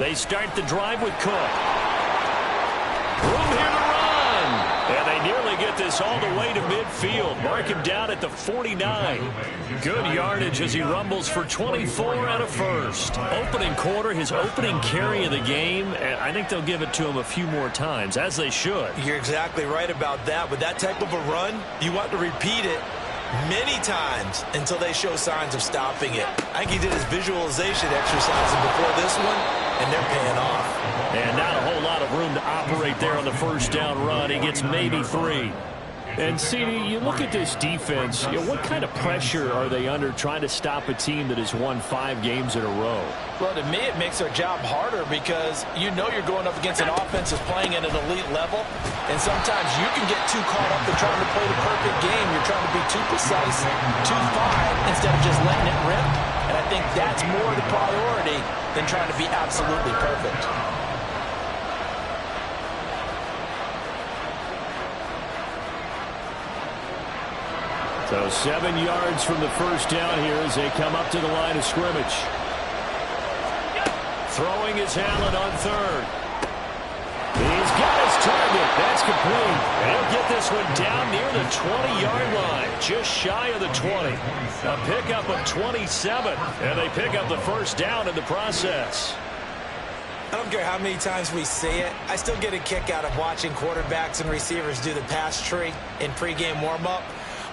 They start the drive with Cook. Room here to run. And they nearly get this all the way to midfield. Mark him down at the 49. Good yardage as he rumbles for 24 and a first. Opening quarter, his opening carry of the game, and I think they'll give it to him a few more times, as they should. You're exactly right about that. With that type of a run, you want to repeat it many times until they show signs of stopping it. I think he did his visualization exercises before this one, and they're paying off. And not a whole lot of room to operate there on the first down run. He gets maybe 3. And, CD, you look at this defense, what kind of pressure are they under trying to stop a team that has won 5 games in a row? Well, to me, it makes their job harder because you know you're going up against an offense that's playing at an elite level, and sometimes you can get too caught up in trying to play the perfect game. You're trying to be too precise, too fine, instead of just letting it rip. And I think that's more the priority than trying to be absolutely perfect. So 7 yards from the first down here as they come up to the line of scrimmage. Throwing his Allen on third. He's got his target. That's complete. And he'll get this one down near the 20-yard line, just shy of the 20. A pickup of 27, and they pick up the first down in the process. I don't care how many times we say it, I still get a kick out of watching quarterbacks and receivers do the pass tree in pregame warm-up.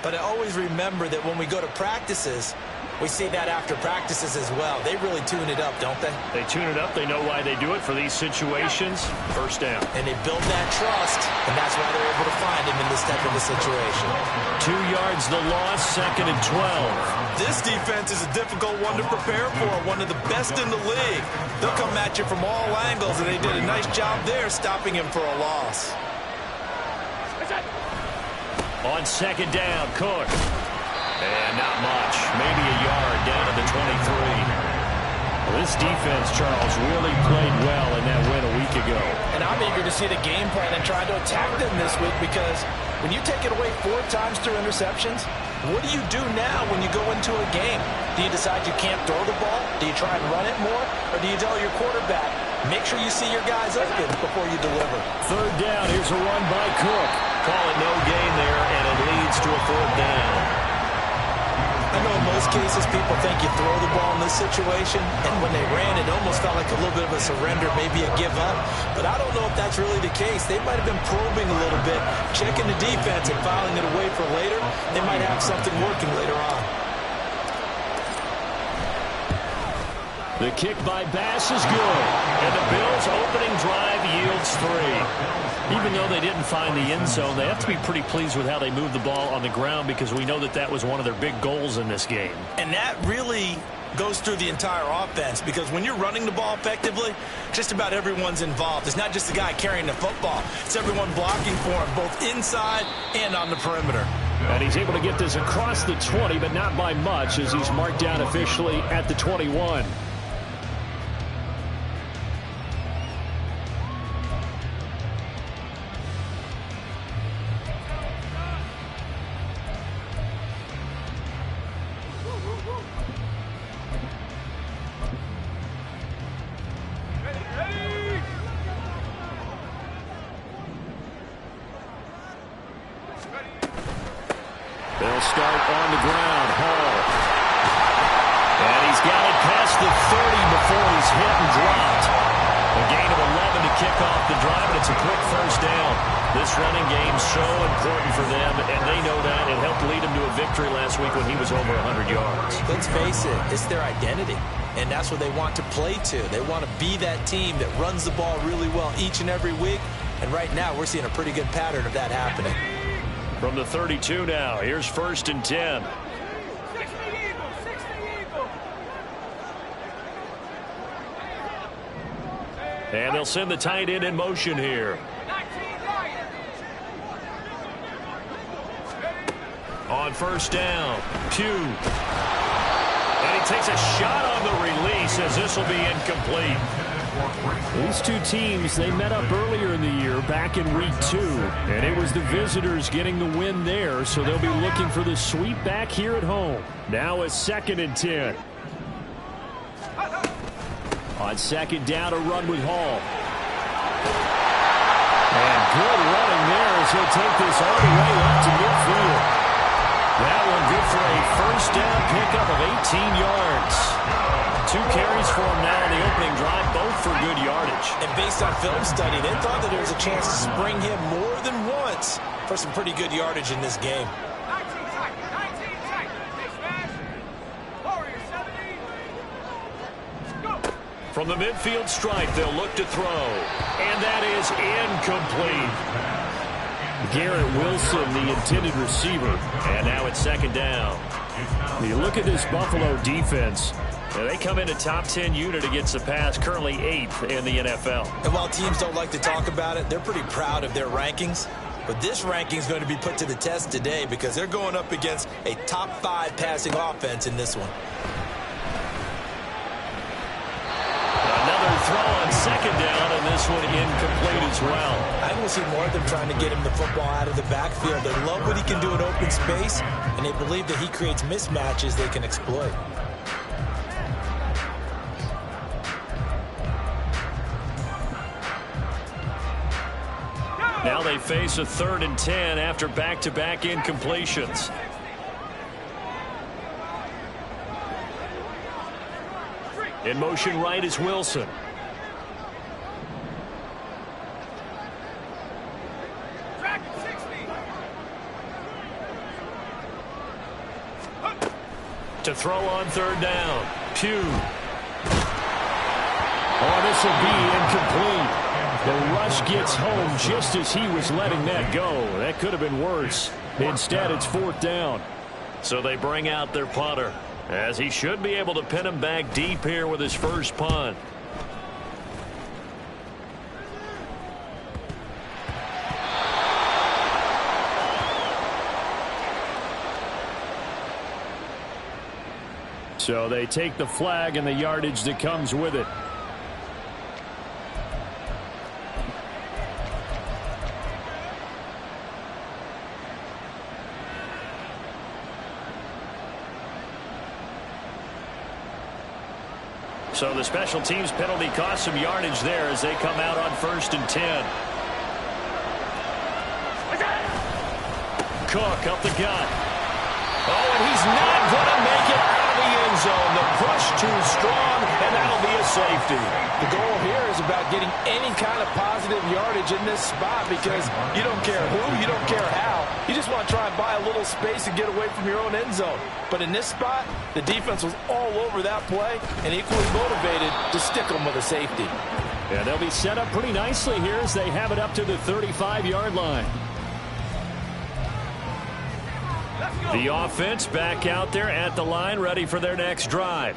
But I always remember that when we go to practices, we see that after practices as well. They really tune it up, don't they? They tune it up. They know why they do it for these situations. First down. And they build that trust, and that's why they're able to find him in this type of a situation. 2 yards the loss, 2nd and 12. This defense is a difficult one to prepare for, one of the best in the league. They'll come at you from all angles, and they did a nice job there stopping him for a loss. On 2nd down, Cook. And not much. Maybe a yard down to the 23. Well, this defense, Charles, really played well in that win a week ago. And I'm eager to see the game plan and try to attack them this week because when you take it away 4 times through interceptions, what do you do now when you go into a game? Do you decide you can't throw the ball? Do you try and run it more? Or do you tell your quarterback, make sure you see your guys open before you deliver? 3rd down, here's a run by Cook. Call it no gain there, and it leads to a 4th down. I know in most cases people think you throw the ball in this situation, and when they ran, it almost felt like a little bit of a surrender, maybe a give up. But I don't know if that's really the case. They might have been probing a little bit, checking the defense and filing it away for later. They might have something working later on. The kick by Bass is good, and the Bills' opening drive yields 3. Even though they didn't find the end zone, they have to be pretty pleased with how they moved the ball on the ground because we know that that was one of their big goals in this game. And that really goes through the entire offense because when you're running the ball effectively, just about everyone's involved. It's not just the guy carrying the football. It's everyone blocking for him, both inside and on the perimeter. And he's able to get this across the 20, but not by much as he's marked down officially at the 21. They'll start on the ground. Hall. And he's got it past the 30 before he's hit and dropped. A gain of 11 to kick off the drive, and it's a quick first down. This running game so important for them, and they know that. It helped lead him to a victory last week when he was over 100 yards. Let's face it, it's their identity, and that's what they want to play to. They want to be that team that runs the ball really well each and every week, and right now we're seeing a pretty good pattern of that happening. From the 32 now, here's 1st and 10. And they'll send the tight end in motion here. On 1st down, Pugh. And he takes a shot on the release as this will be incomplete. These two teams, they met up earlier in the year back in week 2, and it was the visitors getting the win there, so they'll be looking for the sweep back here at home. Now a 2nd and 10. On second down, a run with Hall. And good running there as he'll take this all the way up to midfield. That one good for a first down pickup of 18 yards. 2 carries for him now on the opening drive, both for good yardage. And based on film study, they thought that there was a chance to spring him more than once for some pretty good yardage in this game. From the midfield stripe, they'll look to throw. And that is incomplete. Garrett Wilson, the intended receiver. And now it's second down. You look at this Buffalo defense. They come in a top 10 unit against the pass, currently 8th in the NFL. And while teams don't like to talk about it, they're pretty proud of their rankings. But this ranking is going to be put to the test today because they're going up against a top 5 passing offense in this one. Another throw on second down, and this one incomplete as well. I will see more of them trying to get him the football out of the backfield. They love what he can do in open space, and they believe that he creates mismatches they can exploit. Now they face a 3rd and 10 after back-to-back incompletions. In motion right is Wilson. To throw on 3rd down. Pugh. Oh, this will be incomplete. The rush gets home just as he was letting that go. That could have been worse. Instead, it's 4th down. So they bring out their punter, as he should be able to pin him back deep here with his first punt. So they take the flag and the yardage that comes with it. So the special teams penalty cost some yardage there as they come out on 1st and 10. Cook up the gut. Oh, and he's not going to make it out of the end zone. The push too strong, and that'll be a safety. The goal here is about getting any kind of positive yardage in this spot because you don't care who, you don't care how. You just want to try and buy a little space and get away from your own end zone. But in this spot, the defense was all over that play and equally motivated to stick them with a safety. Yeah, they'll be set up pretty nicely here as they have it up to the 35-yard line. The offense back out there at the line, ready for their next drive.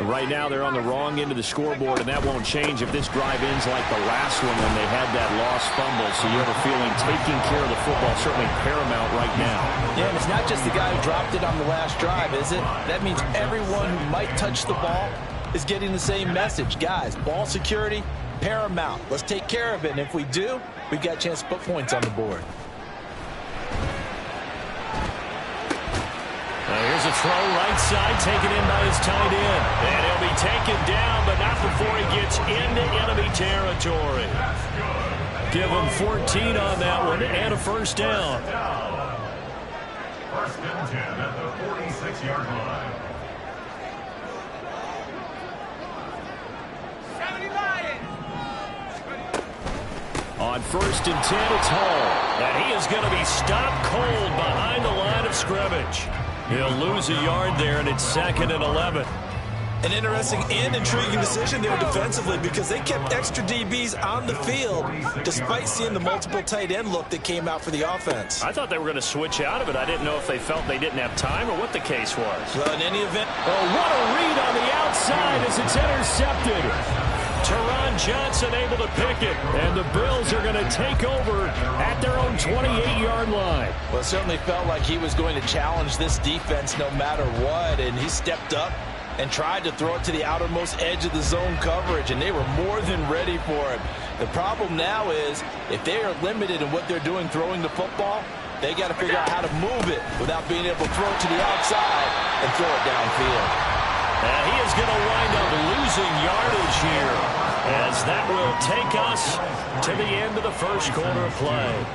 Right now, they're on the wrong end of the scoreboard, and that won't change if this drive ends like the last one when they had that lost fumble. So you have a feeling taking care of the football certainly paramount right now. Yeah, and it's not just the guy who dropped it on the last drive, is it? That means everyone who might touch the ball is getting the same message. Guys, ball security, paramount. Let's take care of it, and if we do, we've got a chance to put points on the board. Here's a throw right side, taken in by his tight end. And he'll be taken down, but not before he gets into enemy territory. Give him 14 on that one and a first down. 1st and 10 at the 46-yard line. On 1st and 10, it's Hall. And he is going to be stopped cold behind the line of scrimmage. He'll lose a yard there, and it's 2nd and 11. An interesting and intriguing decision there defensively because they kept extra DBs on the field despite seeing the multiple tight end look that came out for the offense. I thought they were going to switch out of it. I didn't know if they felt they didn't have time or what the case was. Well, in any event. Oh, what a read on the outside as it's intercepted. Teron Johnson able to pick it, and the Bills are going to take over at their own 28-yard line. Well, it certainly felt like he was going to challenge this defense no matter what, and he stepped up and tried to throw it to the outermost edge of the zone coverage, and they were more than ready for it. The problem now is if they are limited in what they're doing throwing the football, they got to figure out how to move it without being able to throw it to the outside and throw it downfield. And he is going to wind up losing yardage here, as that will take us to the end of the first quarter of play.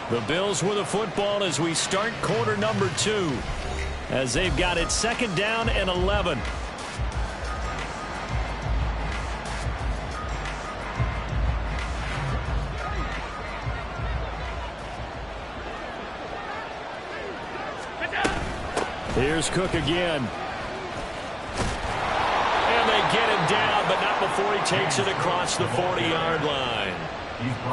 The Bills with the football as we start quarter number 2, as they've got it 2nd down and 11. Here's Cook again. And they get him down, but not before he takes it across the 40-yard line.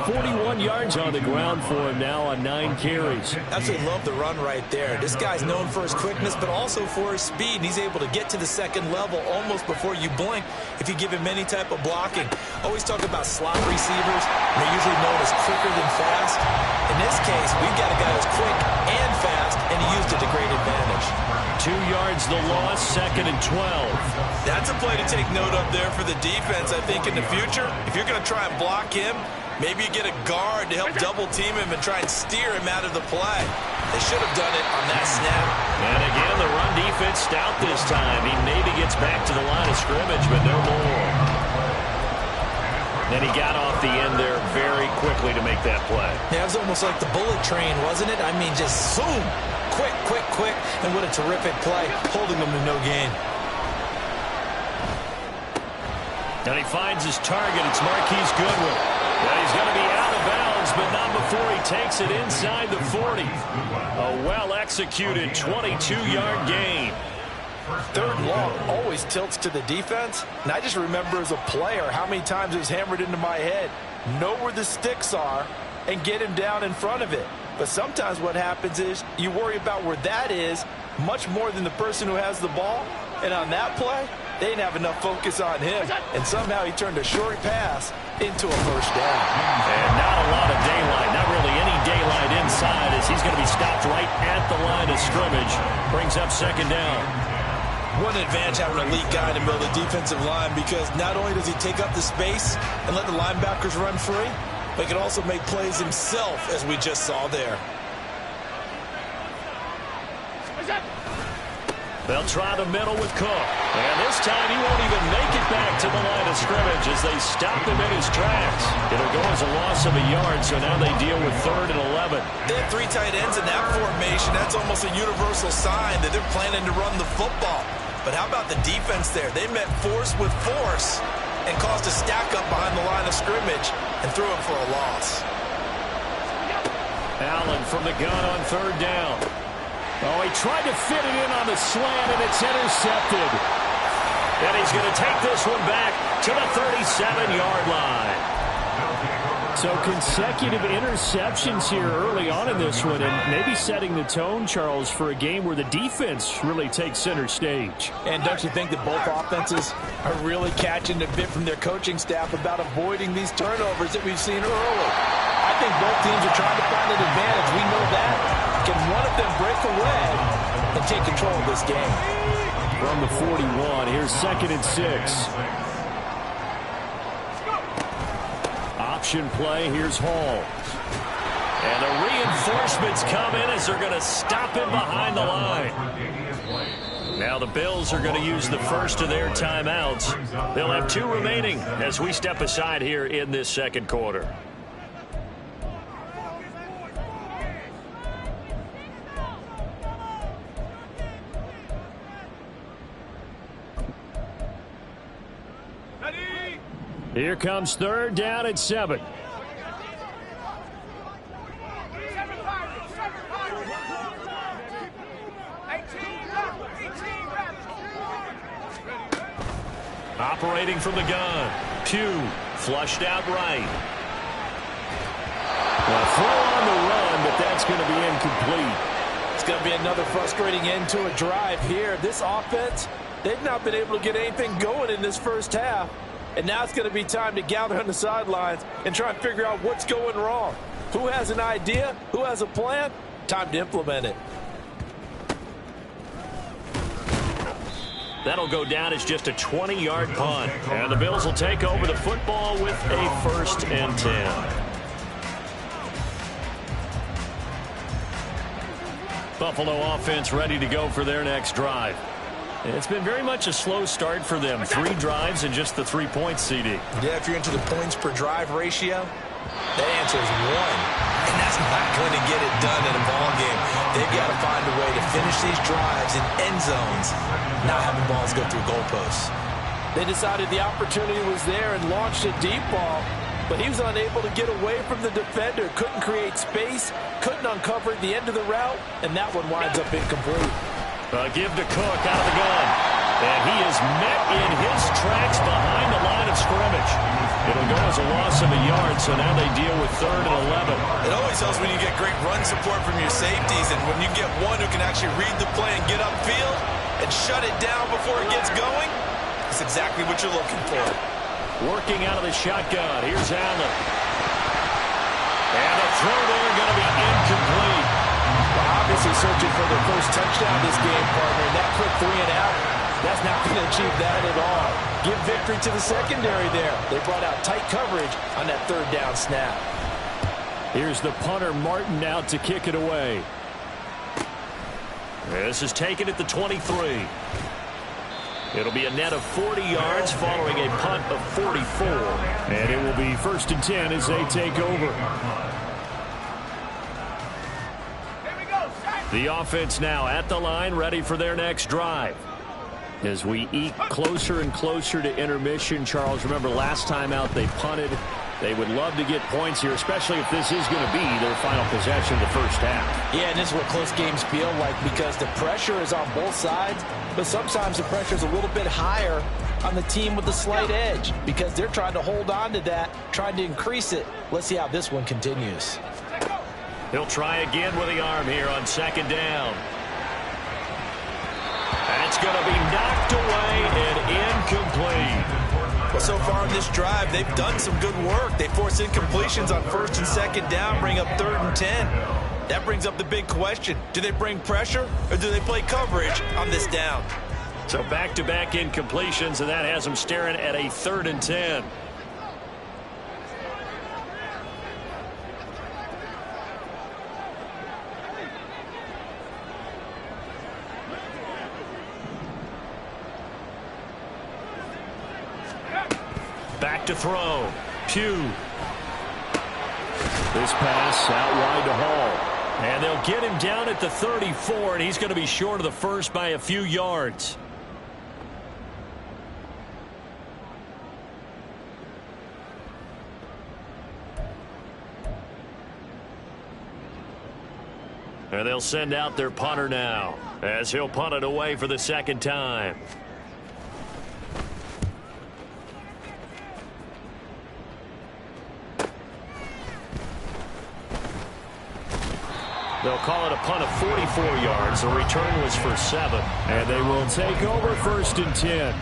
41 yards on the ground for him now on 9 carries. Absolutely love the run right there. This guy's known for his quickness, but also for his speed. And he's able to get to the second level almost before you blink if you give him any type of blocking. Always talk about slot receivers. They're usually known as quicker than fast. In this case, we've got a guy who's quick and fast, and he used it to great advantage. 2 yards the loss, 2nd and 12. That's a play to take note of there for the defense, I think, in the future. If you're going to try and block him, maybe you get a guard to help double-team him and try and steer him out of the play. They should have done it on that snap. And again, the run defense stout this time. He maybe gets back to the line of scrimmage, but no more. And he got off the end there very quickly to make that play. Yeah, it was almost like the bullet train, wasn't it? I mean, just zoom. Quick, quick, quick. And what a terrific play, holding them to no gain. And he finds his target. It's Marquise Goodwin. And he's going to be out of bounds, but not before he takes it inside the 40. A well-executed 22-yard gain. 3rd and long always tilts to the defense. And I just remember as a player how many times it was hammered into my head. Know where the sticks are and get him down in front of it. But sometimes what happens is you worry about where that is much more than the person who has the ball. And on that play, they didn't have enough focus on him. And somehow he turned a short pass into a first down. And not a lot of daylight, not really any daylight inside, as he's going to be stopped right at the line of scrimmage. Brings up 2nd down. What an advantage having an elite guy in the middle of the defensive line, because not only does he take up the space and let the linebackers run free, but he can also make plays himself, as we just saw there. They'll try the middle with Cook. And this time he won't even make it back to the line of scrimmage as they stop him in his tracks. It'll go as a loss of a yard, so now they deal with 3rd and 11. They have 3 tight ends in that formation. That's almost a universal sign that they're planning to run the football. But how about the defense there? They met force with force and caused a stack up behind the line of scrimmage and threw it for a loss. Allen from the gun on 3rd down. Oh, he tried to fit it in on the slant, and it's intercepted. And he's going to take this one back to the 37-yard line. So consecutive interceptions here early on in this one, and maybe setting the tone, Charles, for a game where the defense really takes center stage. And don't you think that both offenses are really catching the bit from their coaching staff about avoiding these turnovers that we've seen early? I think both teams are trying to find an advantage. We know that. Can one of them break away and take control of this game? From the 41, here's 2nd and 6. Option play, here's Hall. And the reinforcements come in as they're going to stop him behind the line. Now the Bills are going to use the first of their timeouts. They'll have 2 remaining as we step aside here in this 2nd quarter. Here comes 3rd down at 7. Operating from the gun. Pugh flushed out right. A throw on the run, but that's going to be incomplete. It's going to be another frustrating end to a drive here. This offense, they've not been able to get anything going in this first half. And now it's going to be time to gather on the sidelines and try and figure out what's going wrong. Who has an idea? Who has a plan? Time to implement it. That'll go down as just a 20-yard punt. And the Bills will take over the football with a 1st and 10. Buffalo offense ready to go for their next drive. It's been very much a slow start for them. 3 drives and just the 3 points, CD. Yeah, if you're into the points per drive ratio, the answer is 1. And that's not going to get it done in a ball game. They've got to find a way to finish these drives in end zones, not having balls go through goalposts. They decided the opportunity was there and launched a deep ball, but he was unable to get away from the defender. Couldn't create space, couldn't uncover the end of the route, and that one winds up incomplete. Give to Cook out of the gun. And he is met in his tracks behind the line of scrimmage. It'll go as a loss of a yard, so now they deal with 3rd and 11. It always helps when you get great run support from your safeties, and when you get one who can actually read the play and get upfield and shut it down before it gets going, it's exactly what you're looking for. Working out of the shotgun. Here's Allen. And a throw there going to be incomplete. Obviously searching for their first touchdown this game, partner. And that quick 3 and out, that's not going to achieve that at all. Give victory to the secondary there. They brought out tight coverage on that 3rd down snap. Here's the punter, Martin, out to kick it away. This is taken at the 23. It'll be a net of 40 yards following a punt of 44. And it will be 1st and 10 as they take over. The offense now at the line, ready for their next drive. As we eke closer and closer to intermission, Charles, remember last time out they punted. They would love to get points here, especially if this is going to be their final possession of the first half. Yeah, and this is what close games feel like because the pressure is on both sides, but sometimes the pressure is a little bit higher on the team with the slight edge because they're trying to hold on to that, trying to increase it. Let's see how this one continues. He'll try again with the arm here on 2nd down. That's going to be knocked away and incomplete. Well, so far in this drive, they've done some good work. They force incompletions on 1st and 2nd down, bring up 3rd and 10. That brings up the big question. Do they bring pressure or do they play coverage on this down? So back-to-back incompletions, and that has them staring at a 3rd and 10. Back to throw. Pugh. This pass out wide to Hall. And they'll get him down at the 34, and he's going to be short of the first by a few yards. And they'll send out their punter now, as he'll punt it away for the 2nd time. They'll call it a punt of 44 yards. The return was for 7. And they will take over 1st and 10.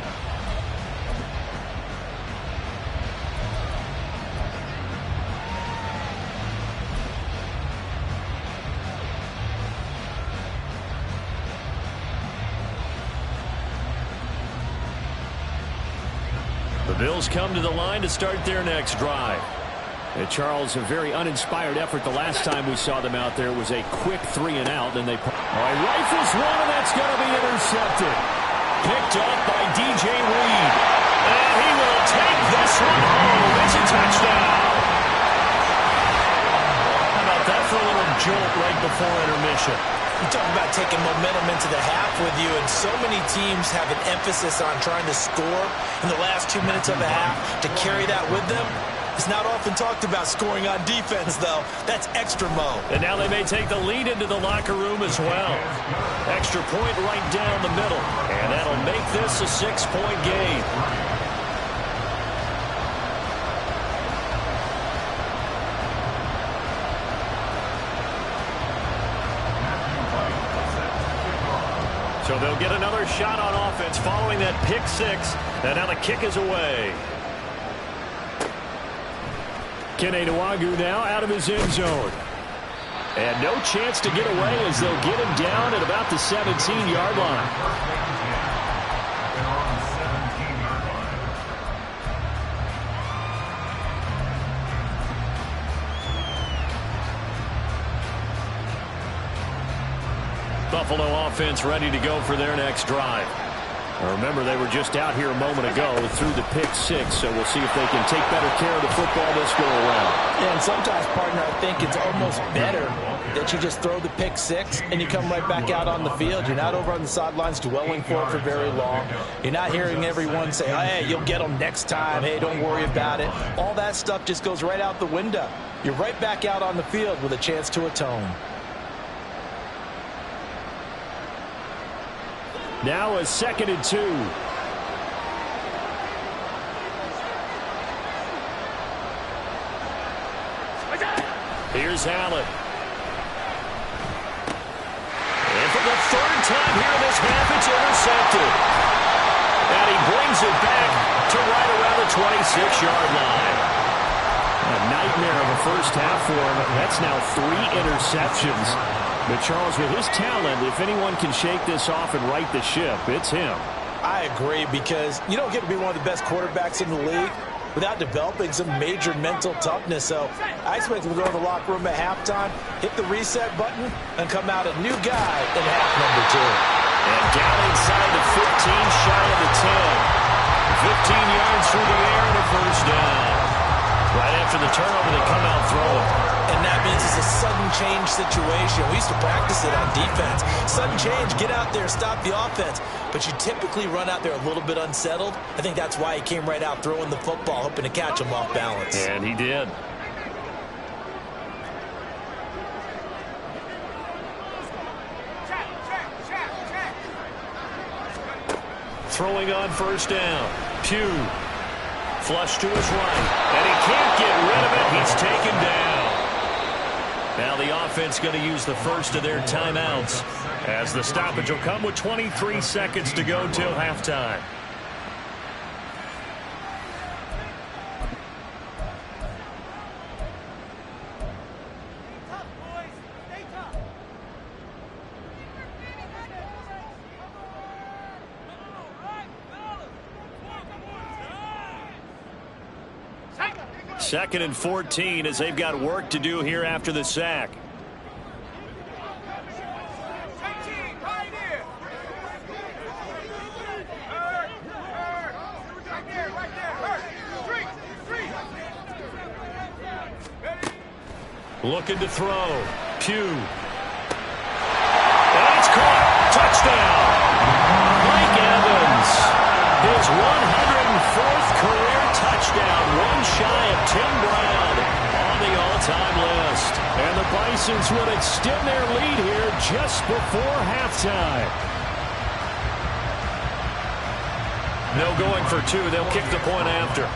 The Bills come to the line to start their next drive. Charles, a very uninspired effort the last time we saw them out there. Was a quick 3 and out. Then they rifles one, and that's going to be intercepted. Picked up by DJ Reed. And he will take this one home. It's a touchdown. How about that for a little jolt right before intermission? You talk about taking momentum into the half with you, and so many teams have an emphasis on trying to score in the last 2 minutes of a half to carry that with them. It's not often talked about scoring on defense, though. That's extra mo. And now they may take the lead into the locker room as well. Extra point right down the middle. And that'll make this a 6-point game. So they'll get another shot on offense following that pick 6. And now the kick is away. Kene Nwagu now out of his end zone. And no chance to get away as they'll get him down at about the 17-yard line. Buffalo offense ready to go for their next drive. Remember, they were just out here a moment ago through the pick six, so we'll see if they can take better care of the football this go around. Yeah, and sometimes, partner, I think it's almost better that you just throw the pick six and you come right back out on the field. You're not over on the sidelines dwelling for it for very long. You're not hearing everyone say, hey, you'll get them next time. Hey, don't worry about it. All that stuff just goes right out the window. You're right back out on the field with a chance to atone. Now a 2nd and 2. Here's Allen. And for the 3rd time here in this half, it's intercepted. And he brings it back to right around the 26-yard line. A nightmare of a first half for him. That's now 3 interceptions. But, Charles, with his talent, if anyone can shake this off and right the ship, it's him. I agree, because you don't get to be one of the best quarterbacks in the league without developing some major mental toughness. So I expect him to go to the locker room at halftime, hit the reset button, and come out a new guy in half number 2. And down inside the 15, shy of the 10. 15 yards through the air and a first down. Right after the turnover, they come out throwing. And that means it's a sudden change situation. We used to practice it on defense. Sudden change, get out there, stop the offense. But you typically run out there a little bit unsettled. I think that's why he came right out throwing the football, hoping to catch him off balance. And he did. Throwing on first down. Pugh. Flush to his right. And he can't get rid of it. He's taken down. Now the offense going to use the first of their timeouts, as the stoppage will come with 23 seconds to go till halftime. Second and 14 as they've got work to do here after the sack. Looking to throw. Pugh. And it's caught. Touchdown. Mike Evans. His 104th career touchdown. One shy of Tim Brown on the all-time list. And the Bisons would extend their lead here just before halftime. No going for 2. They'll kick the point after.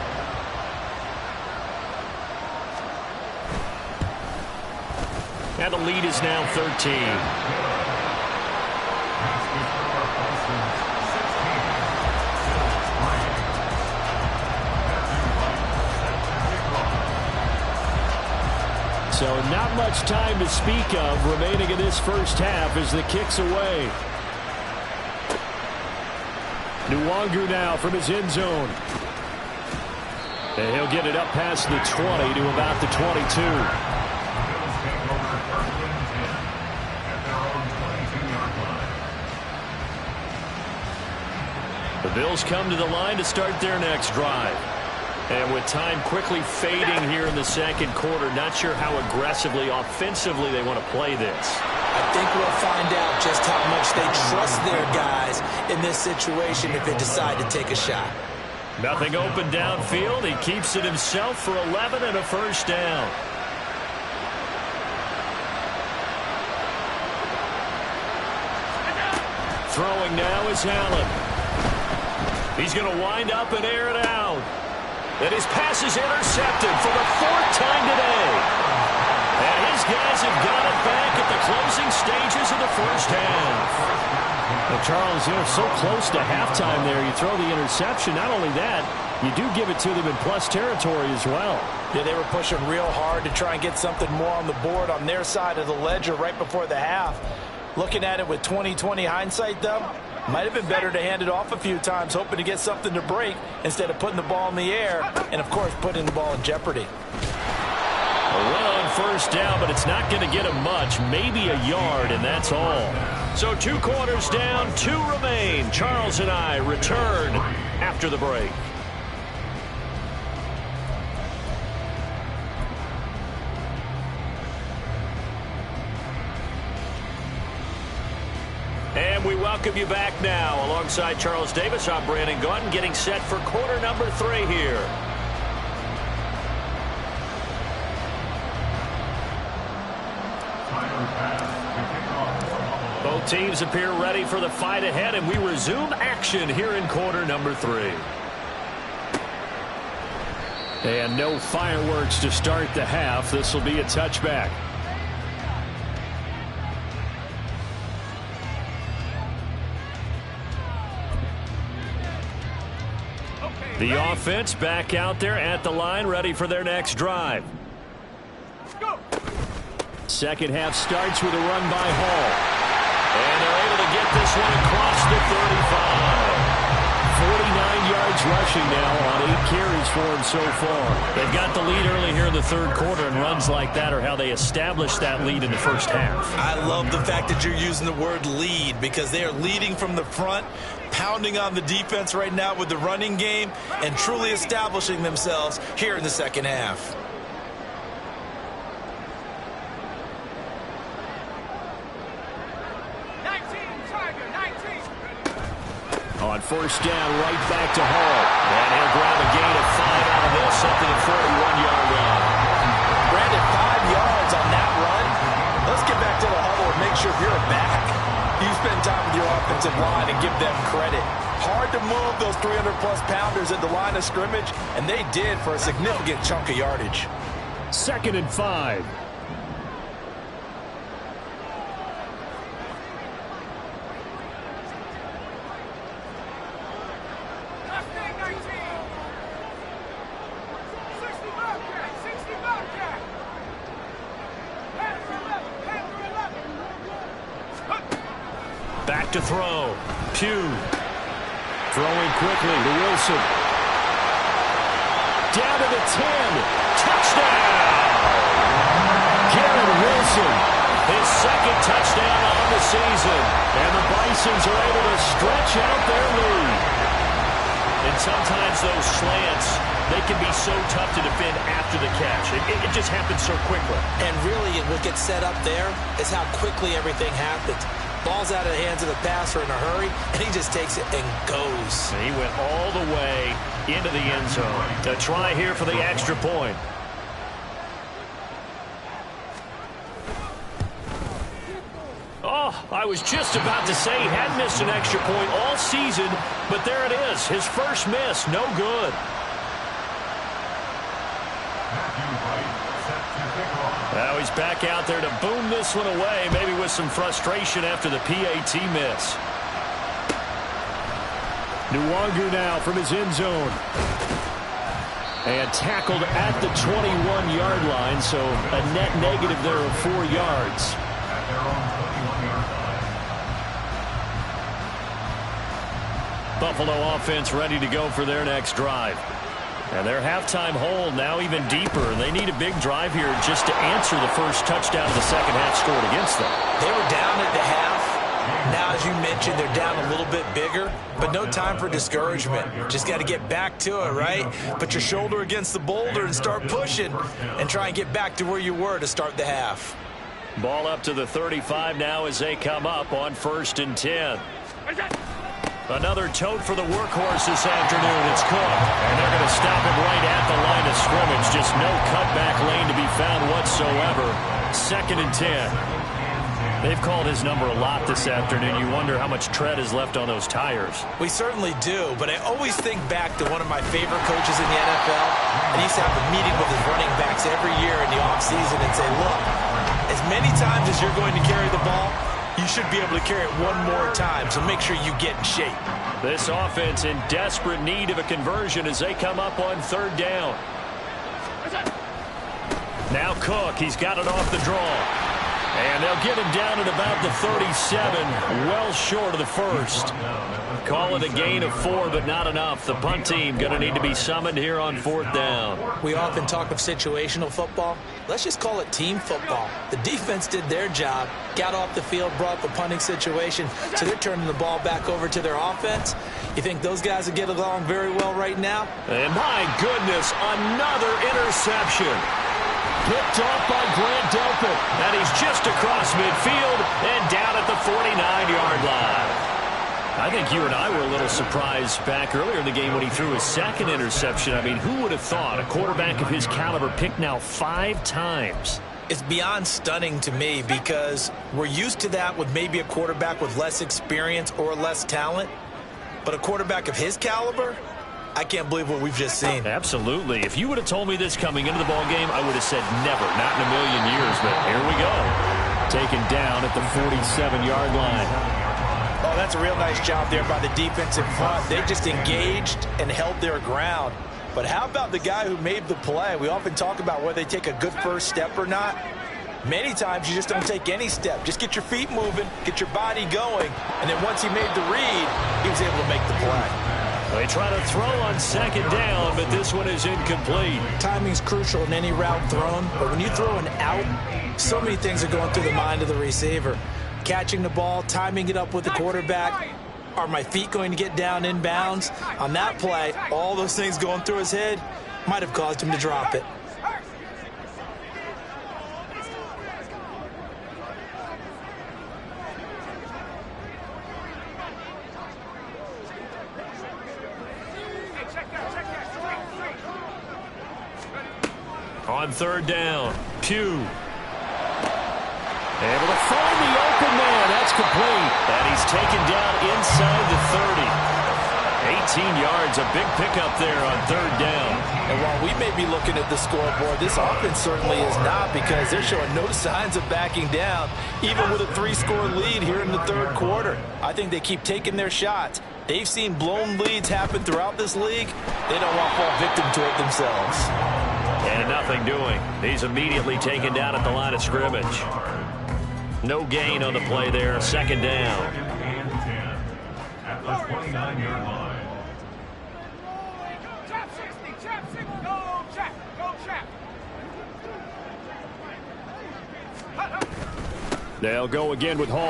And the lead is now 13. So not much time to speak of remaining in this first half as the kick's away. Nwangu now from his end zone. And he'll get it up past the 20 to about the 22. The Bills come to the line to start their next drive. And with time quickly fading here in the second quarter, not sure how aggressively, offensively they want to play this. I think we'll find out just how much they trust their guys in this situation if they decide to take a shot. Nothing open downfield. He keeps it himself for 11 and a first down. Throwing now is Allen. He's going to wind up and air it out. And his pass is intercepted for the 4th time today. And his guys have got it back at the closing stages of the first half. Well, Charles, they're so close to halftime there. You throw the interception. Not only that, you do give it to them in plus territory as well. Yeah, they were pushing real hard to try and get something more on the board on their side of the ledger right before the half. Looking at it with 20/20 hindsight, though, might have been better to hand it off a few times, hoping to get something to break instead of putting the ball in the air and, of course, putting the ball in jeopardy. A run on first down, but it's not going to get him much, maybe a yard, and that's all. So 2 quarters down, 2 remain. Charles and I return after the break. And we welcome you back now. Alongside Charles Davis, I'm Brandon Gaudin, getting set for quarter number 3 here. Both teams appear ready for the fight ahead, and we resume action here in quarter number 3. And no fireworks to start the half. This will be a touchback. The offense back out there at the line, ready for their next drive. Second half starts with a run by Hall. And they're able to get this one across the 35. 49 yards rushing now on 8 carries for him so far. They've got the lead early here in the 3rd quarter, and runs like that are how they establish that lead in the first half. I love the fact that you're using the word lead, because they are leading from the front, pounding on the defense right now with the running game, and truly establishing themselves here in the 2nd half. On first down, right back to Hall. And he'll grab a gain of 5 out of this up to the 41-yard line. Brandon, 5 yards on that run. Let's get back to the huddle and make sure you're back. You spend time with your offensive line and give them credit. Hard to move those 300-plus pounders at the line of scrimmage, and they did for a significant chunk of yardage. 2nd and 5. Back to throw. Pugh. Throwing quickly to Wilson. Down to the 10. Touchdown! Garrett Wilson. His 2nd touchdown on the season. And the Bisons are able to stretch out their lead. And sometimes those slants, they can be so tough to defend after the catch. It just happens so quickly. And really, what gets set up there is how quickly everything happens. Ball's out of the hands of the passer in a hurry, and he just takes it and goes. He went all the way into the end zone. A try here for the extra point. Oh, I was just about to say he hadn't missed an extra point all season, but there it is. His first miss, no good. Now he's back out there to boom this one away, maybe with some frustration after the PAT miss. Nwangu now from his end zone. And tackled at the 21-yard line, so a net negative there of 4 yards. Buffalo offense ready to go for their next drive. And their halftime hold now even deeper. They need a big drive here just to answer the first touchdown of the 2nd half scored against them. They were down at the half. Now, as you mentioned, they're down a little bit bigger, but no time for discouragement. Just got to get back to it, right? Put your shoulder against the boulder and start pushing and try and get back to where you were to start the half. Ball up to the 35 now as they come up on 1st and 10. Another tote for the workhorse this afternoon. It's Cook. And they're going to stop him right at the line of scrimmage. Just no cutback lane to be found whatsoever. 2nd and 10. They've called his number a lot this afternoon. You wonder how much tread is left on those tires. We certainly do, but I always think back to one of my favorite coaches in the NFL. And he used to have a meeting with his running backs every year in the offseason and say, look, as many times as you're going to carry the ball, you should be able to carry it one more time, so make sure you get in shape. This offense in desperate need of a conversion as they come up on 3rd down. Now Cook, he's got it off the draw. And And they'll get him down at about the 37, well short of the first. Call it a gain of 4, but not enough. The punt team going to need to be summoned here on 4th down. We often talk of situational football. Let's just call it team football. The defense did their job, got off the field, brought the punting situation, so they're turning the ball back over to their offense. You think those guys will get along very well right now? And my goodness, another interception. Picked off by Grant Delpit. And he's just across midfield and down at the 49-yard line. I think you and I were a little surprised back earlier in the game when he threw his second interception. I mean, who would have thought a quarterback of his caliber picked now 5 times? It's beyond stunning to me because we're used to that with maybe a quarterback with less experience or less talent. But a quarterback of his caliber, I can't believe what we've just seen. Absolutely. If you would have told me this coming into the ball game, I would have said never, not in a million years. But here we go. Taken down at the 47-yard line. Oh, that's a real nice job there by the defense in front. They just engaged and held their ground. But how about the guy who made the play? We often talk about whether they take a good first step or not. Many times you just don't take any step. Just get your feet moving, get your body going, and then once he made the read, he was able to make the play. They try to throw on 2nd down, but this one is incomplete. Timing's crucial in any route thrown, but when you throw an out, so many things are going through the mind of the receiver. Catching the ball, timing it up with the quarterback. Are my feet going to get down in bounds? On that play, all those things going through his head might have caused him to drop it. On 3rd down, Pugh. Able to find the open man. That's complete. And he's taken down inside the 30. 18 yards, a big pickup there on 3rd down. And while we may be looking at the scoreboard, this offense certainly is not, because they're showing no signs of backing down, even with a 3-score lead here in the 3rd quarter. I think they keep taking their shots. They've seen blown leads happen throughout this league. They don't want to fall victim to it themselves. And nothing doing. He's immediately taken down at the line of scrimmage. No gain on the play there. 2nd down. At the 29-yard line. They'll go again with Hall.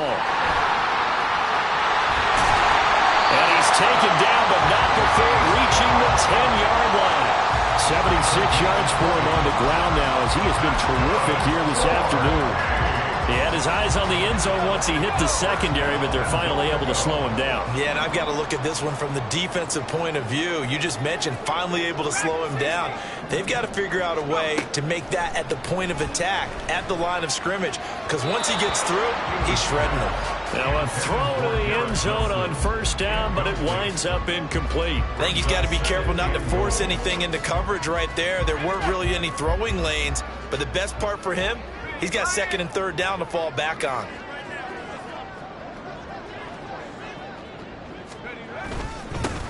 And he's taken down, but not before reaching the 10-yard line. 76 yards for him on the ground now, as he has been terrific here this afternoon. He had his eyes on the end zone once he hit the secondary, but they're finally able to slow him down. Yeah, and I've got to look at this one from the defensive point of view. You just mentioned finally able to slow him down. They've got to figure out a way to make that at the point of attack, at the line of scrimmage, because once he gets through, he's shredding them. Now a throw to the end zone on 1st down, but it winds up incomplete. I think he's got to be careful not to force anything into coverage right there. There weren't really any throwing lanes, but the best part for him, he's got 2nd and 3rd down to fall back on.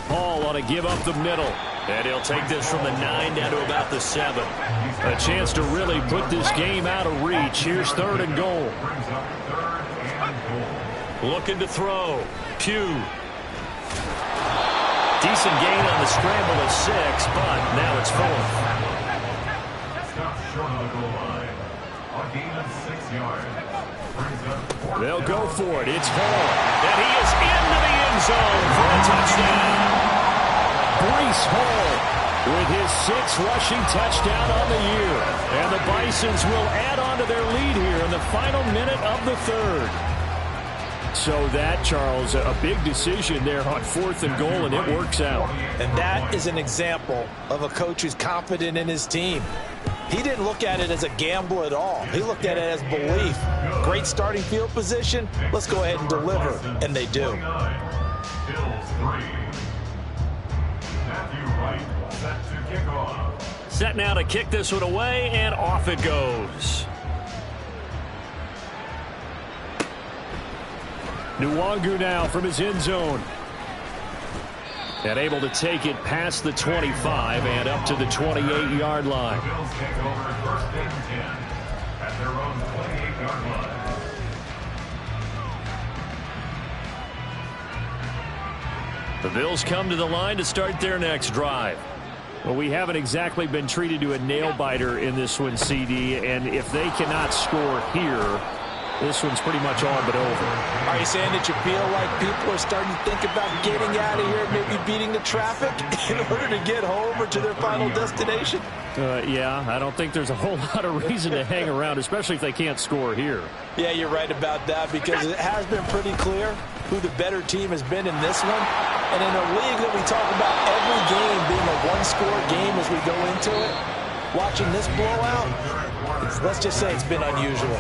Hall ought to give up the middle. And he'll take this from the 9 down to about the 7. A chance to really put this game out of reach. Here's 3rd and goal. Looking to throw. Pugh. Decent gain on the scramble of 6, but now it's 4th. Stops short of the goal line. A gain of 6 yards. They'll go for it. It's Hall. And he is into the end zone for a touchdown. Breece Hall with his 6th rushing touchdown on the year. And the Bisons will add on to their lead here in the final minute of the 3rd. So that, Charles, a big decision there on 4th and goal, and it works out. And that is an example of a coach who's confident in his team. He didn't look at it as a gamble at all. He looked at it as belief. Great starting field position. Let's go ahead and deliver. And they do. Set now to kick this one away, and off it goes. Nwangu now from his end zone. And able to take it past the 25 and up to the 28-yard line. The Bills come to the line to start their next drive. Well, we haven't exactly been treated to a nail-biter in this one, CD, and if they cannot score here, this one's pretty much all but over. Are you saying that you feel like people are starting to think about getting out of here, maybe beating the traffic in order to get home or to their final destination? Yeah, I don't think there's a whole lot of reason to hang around, especially if they can't score here. Yeah, you're right about that, because it has been pretty clear who the better team has been in this one. And in a league that we talk about every game being a one-score game as we go into it, watching this blowout, let's just say it's been unusual.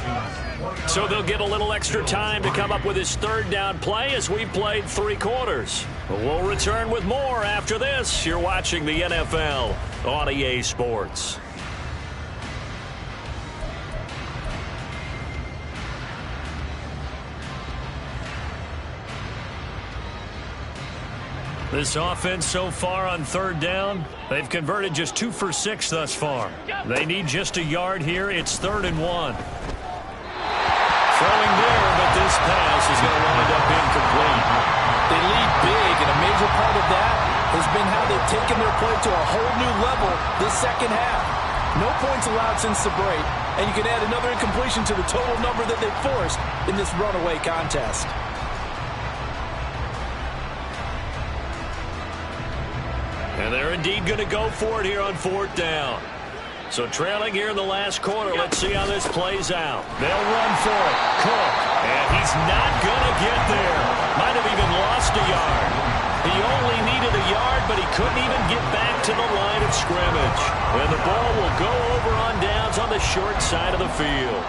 So they'll get a little extra time to come up with his third down play as we've played 3 quarters. We'll return with more after this. You're watching the NFL on EA Sports. This offense so far on third down, they've converted just 2 for 6 thus far. They need just a yard here. It's 3rd and 1. Throwing there, but this pass is going to wind up incomplete. They lead big, and a major part of that has been how they've taken their play to a whole new level this second half. No points allowed since the break, and you can add another incompletion to the total number that they've forced in this runaway contest. And they're indeed going to go for it here on 4th down. So trailing here in the last quarter, let's see how this plays out. They'll run for it. Cook. And he's not going to get there. Might have even lost a yard. He only needed a yard, but he couldn't even get back to the line of scrimmage. And the ball will go over on downs on the short side of the field.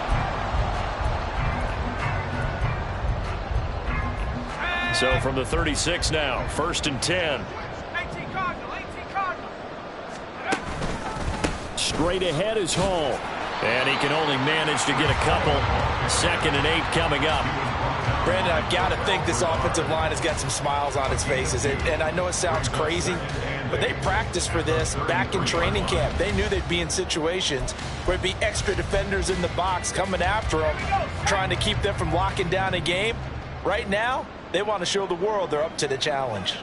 So from the 36 now, 1st and 10. Straight ahead is Hall. And he can only manage to get a couple. 2nd and 8 coming up. Brandon, I've got to think this offensive line has got some smiles on its faces. And I know it sounds crazy, but they practiced for this back in training camp. They knew they'd be in situations where it'd be extra defenders in the box coming after them, trying to keep them from locking down a game. Right now, they want to show the world they're up to the challenge.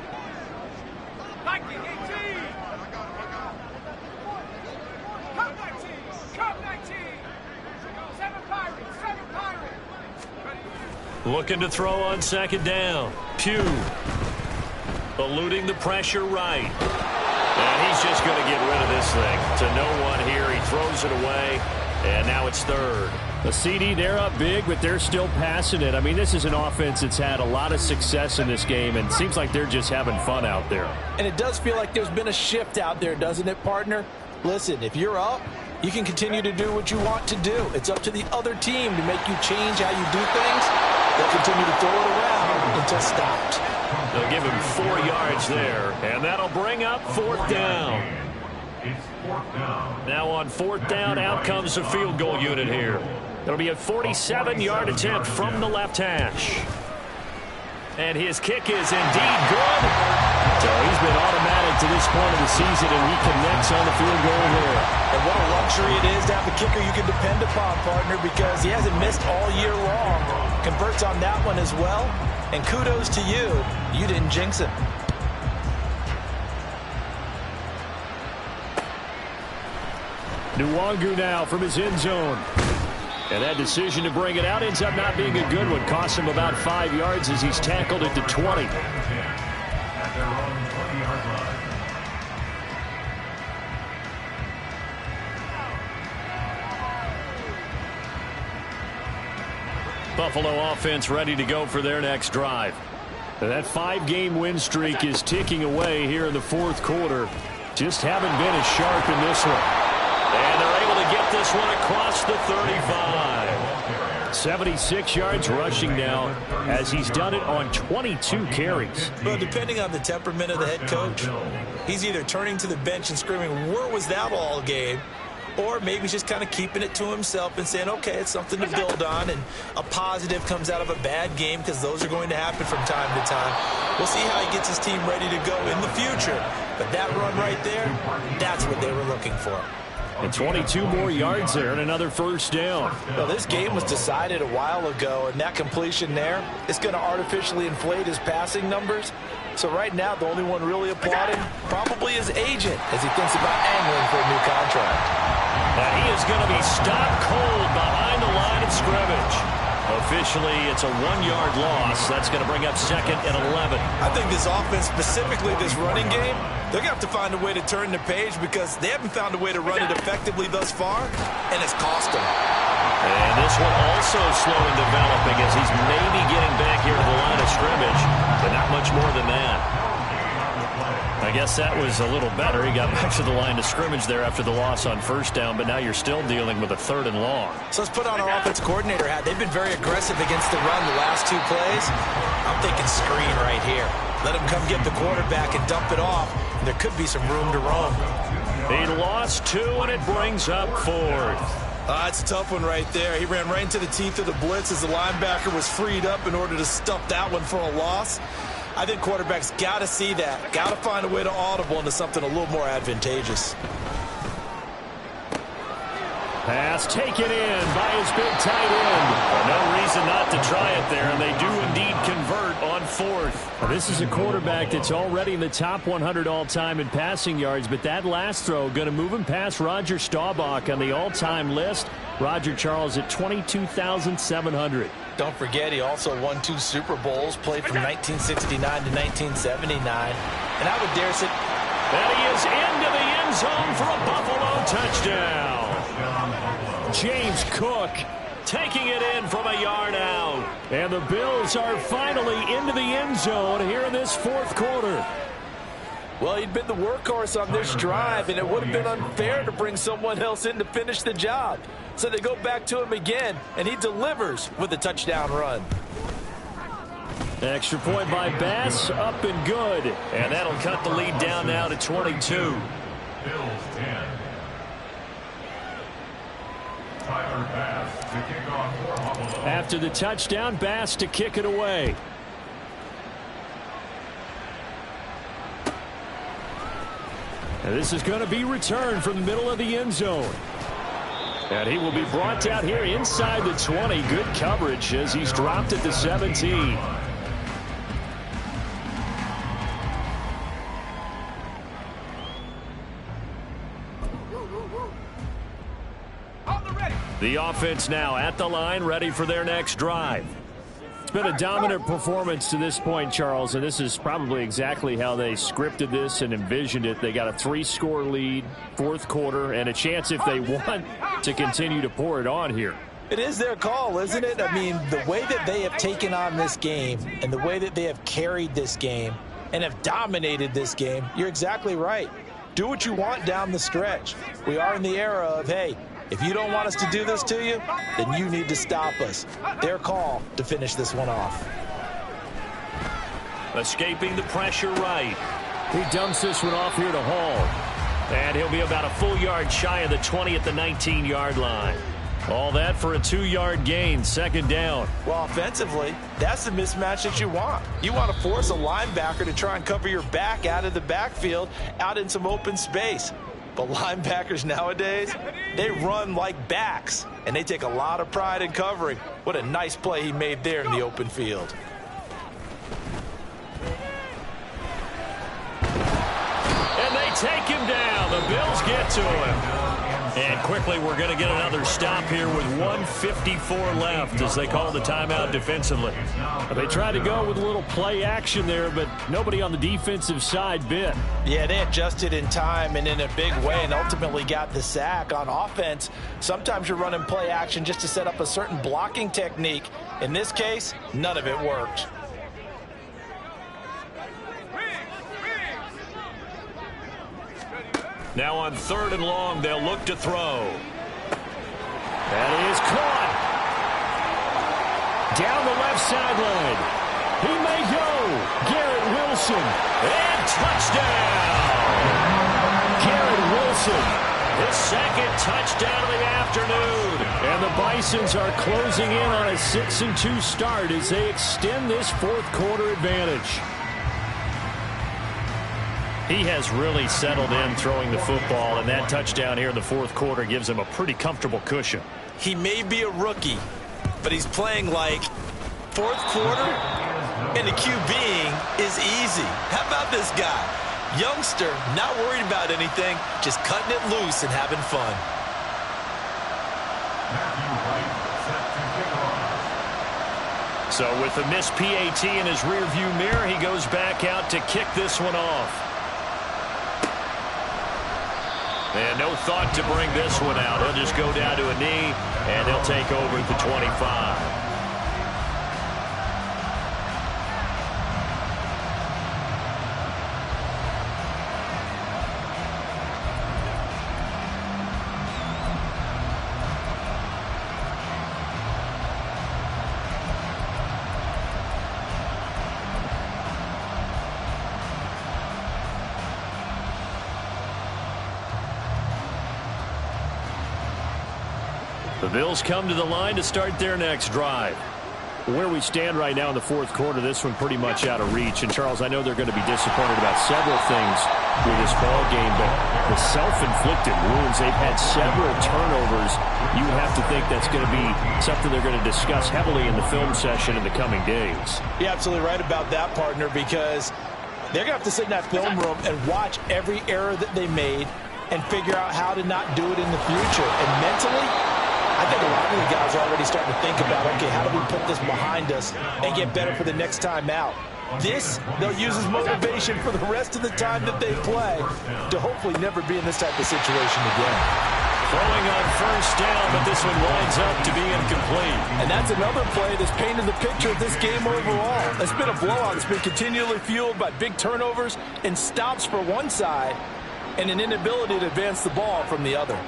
Looking to throw on 2nd down. Pugh. Eluding the pressure right. And he's just going to get rid of this thing. To no one here. He throws it away. And now it's 3rd. The CD, they're up big, but they're still passing it. I mean, this is an offense that's had a lot of success in this game, and it seems like they're just having fun out there. And it does feel like there's been a shift out there, doesn't it, partner? Listen, if you're up, you can continue to do what you want to do. It's up to the other team to make you change how you do things. They'll continue to throw it around until stopped. They'll give him 4 yards there, and that'll bring up 4th down. Now on 4th down, out comes the field goal unit here. It'll be a 47-yard attempt from the left hash. And his kick is indeed good. So he's been automatic to this point of the season, and he connects on the field goal there. And what a luxury it is to have a kicker you can depend upon, partner, because he hasn't missed all year long. Converts on that one as well. And kudos to you. You didn't jinx him. Nwangu now from his end zone. And that decision to bring it out ends up not being a good one. Costs him about 5 yards as he's tackled it to 20. Buffalo offense ready to go for their next drive. That 5-game win streak is ticking away here in the 4th quarter. Just haven't been as sharp in this one. And they're able to get this one across the 35. 76 yards rushing now as he's done it on 22 carries. Well, depending on the temperament of the head coach, he's either turning to the bench and screaming, where was that all game? Or maybe he's just kind of keeping it to himself and saying, okay, it's something to build on, and a positive comes out of a bad game because those are going to happen from time to time. We'll see how he gets his team ready to go in the future. But that run right there, that's what they were looking for. And 22 more yards there and another 1st down. Well, this game was decided a while ago, and that completion there is going to artificially inflate his passing numbers. So right now, the only one really applauding probably his agent as he thinks about angling for a new contract. And he is going to be stopped cold behind the line of scrimmage. Officially, it's a 1-yard loss. That's going to bring up 2nd and 11. I think this offense, specifically this running game, they're going to have to find a way to turn the page because they haven't found a way to run it effectively thus far, and it's cost them. And this one also slow in developing as he's maybe getting back here to the line of scrimmage, but not much more than that. I guess that was a little better. He got back to the line of scrimmage there after the loss on 1st down, but now you're still dealing with a 3rd and long. So let's put on our offense coordinator hat. They've been very aggressive against the run the last 2 plays. I'm thinking screen right here. Let him come get the quarterback and dump it off. There could be some room to roam. He lost 2, and it brings up 4th. It's a tough one right there. He ran right into the teeth of the blitz as the linebacker was freed up in order to stuff that one for a loss. I think quarterbacks got to see that. Got to find a way to audible into something a little more advantageous. Pass taken in by his big tight end. No reason not to try it there, and they do indeed convert on 4th. Well, this is a quarterback that's already in the top 100 all-time in passing yards, but that last throw going to move him past Roger Staubach on the all-time list. Roger Charles at 22,700. Don't forget, he also won 2 Super Bowls, played from 1969 to 1979. And I would dare say... And he is into the end zone for a Buffalo touchdown. James Cook taking it in from a yard out. And the Bills are finally into the end zone here in this 4th quarter. Well, he'd been the workhorse on this drive, and it would have been unfair to bring someone else in to finish the job. So they go back to him again, and he delivers with a touchdown run. Extra point by Bass, up and good. And that'll cut the lead down now to 22. Bills 10. Tyler Bass to kick off for Buffalo. After the touchdown, Bass to kick it away. And this is going to be returned from the middle of the end zone. And he will be brought out here inside the 20. Good coverage as he's dropped at the 17. The offense now at the line, ready for their next drive. It's been a dominant performance to this point, Charles, and this is probably exactly how they scripted this and envisioned it. They got a 3-score lead, 4th quarter, and a chance if they want to continue to pour it on here. It is their call, isn't it? I mean, the way that they have taken on this game and the way that they have carried this game and have dominated this game, you're exactly right. Do what you want down the stretch. We are in the era of, hey, if you don't want us to do this to you, then you need to stop us. Their call to finish this one off. Escaping the pressure right. He dumps this one off here to Hall. And he'll be about a full yard shy of the 20 at the 19-yard line. All that for a 2-yard gain, 2nd down. Well, offensively, that's the mismatch that you want. You want to force a linebacker to try and cover your back out of the backfield, out in some open space. But linebackers nowadays, they run like backs, and they take a lot of pride in covering. What a nice play he made there in the open field. And they take him down. The Bills get to him. And quickly, we're going to get another stop here with 1:54 left as they call the timeout defensively. They tried to go with a little play action there, but nobody on the defensive side bit. Yeah, they adjusted in time and in a big way and ultimately got the sack. On offense, sometimes you're running play action just to set up a certain blocking technique. In this case, none of it worked. Now on 3rd and long, they'll look to throw. That is caught. Down the left sideline. He may go. Garrett Wilson. And touchdown. Garrett Wilson. His 2nd touchdown of the afternoon. And the Bisons are closing in on a 6-2 start as they extend this 4th quarter advantage. He has really settled in throwing the football, and that touchdown here in the 4th quarter gives him a pretty comfortable cushion. He may be a rookie, but he's playing like 4th quarter. And the QBing is easy. How about this guy? Youngster, not worried about anything, just cutting it loose and having fun. So with the missed PAT in his rearview mirror, he goes back out to kick this one off. And no thought to bring this one out. He'll just go down to a knee, and he'll take over at the 25. The Bills come to the line to start their next drive. Where we stand right now in the fourth quarter, this one pretty much out of reach. And, Charles, I know they're going to be disappointed about several things with this ball game, but the self-inflicted wounds, they've had several turnovers. You have to think that's going to be something they're going to discuss heavily in the film session in the coming days. You're absolutely right about that, partner, because they're going to have to sit in that film room and watch every error that they made and figure out how to not do it in the future. And mentally, I think a lot of the guys are already starting to think about, okay, how do we put this behind us and get better for the next time out? This, they'll use as motivation for the rest of the time that they play to hopefully never be in this type of situation again. Throwing on first down, but this one winds up to be incomplete. And that's another play that's painted the picture of this game overall. It's been a blowout. It's been continually fueled by big turnovers and stops for one side and an inability to advance the ball from the other.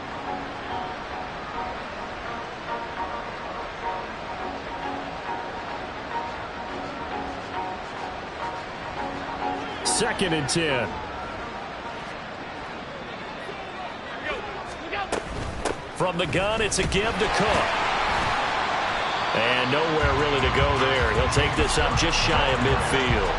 Second and 10. From the gun, it's a give to Cook. And nowhere really to go there. He'll take this up just shy of midfield.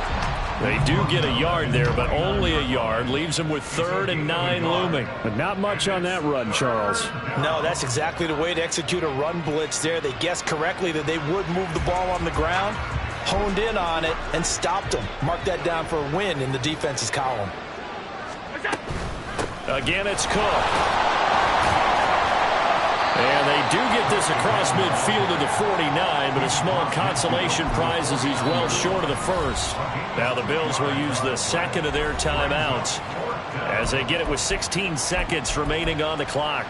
They do get a yard there, but only a yard. Leaves them with 3rd and 9 looming. But not much on that run, Charles. No, that's exactly the way to execute a run blitz there. They guessed correctly that they would move the ball on the ground, honed in on it, and stopped them. Mark that down for a win in the defense's column. Again, it's Cook. And they do get this across midfield to the 49, but a small consolation prize as he's well short of the first. Now the Bills will use the second of their timeouts as they get it with 16 seconds remaining on the clock.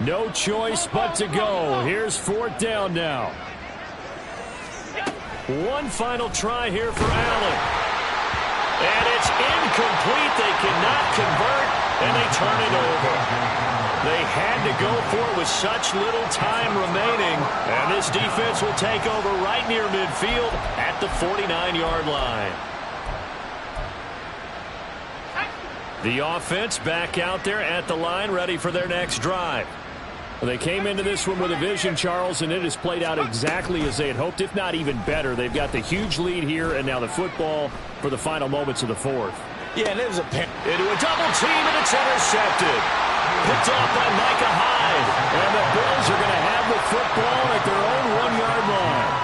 No choice but to go. Here's 4th down now. One final try here for Allen. And it's incomplete. They cannot convert, and they turn it over. They had to go for it with such little time remaining. And this defense will take over right near midfield at the 49-yard line. The offense back out there at the line, ready for their next drive. They came into this one with a vision, Charles, and it has played out exactly as they had hoped, if not even better. They've got the huge lead here, and now the football for the final moments of the fourth. Yeah, and it was into a double team, and it's intercepted. Picked off by Micah Hyde. And the Bills are going to have the football at their own 1-yard line.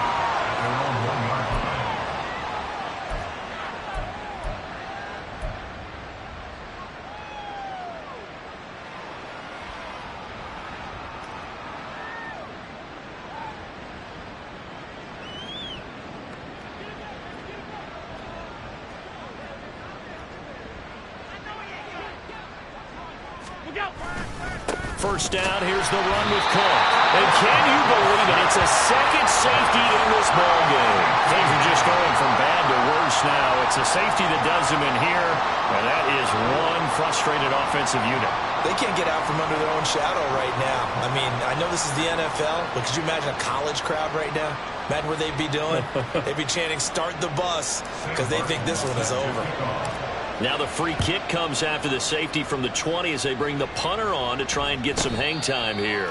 First down, here's the run with Cook. And can you believe it? It's a second safety in this ball game. Things are just going from bad to worse now. It's a safety that does them in here, and that is one frustrated offensive unit. They can't get out from under their own shadow right now. I mean, I know this is the NFL, but could you imagine a college crowd right now? Imagine what they'd be doing. They'd be chanting, "Start the bus," because they think this one is over. Now the free kick comes after the safety from the 20 as they bring the punter on to try and get some hang time here.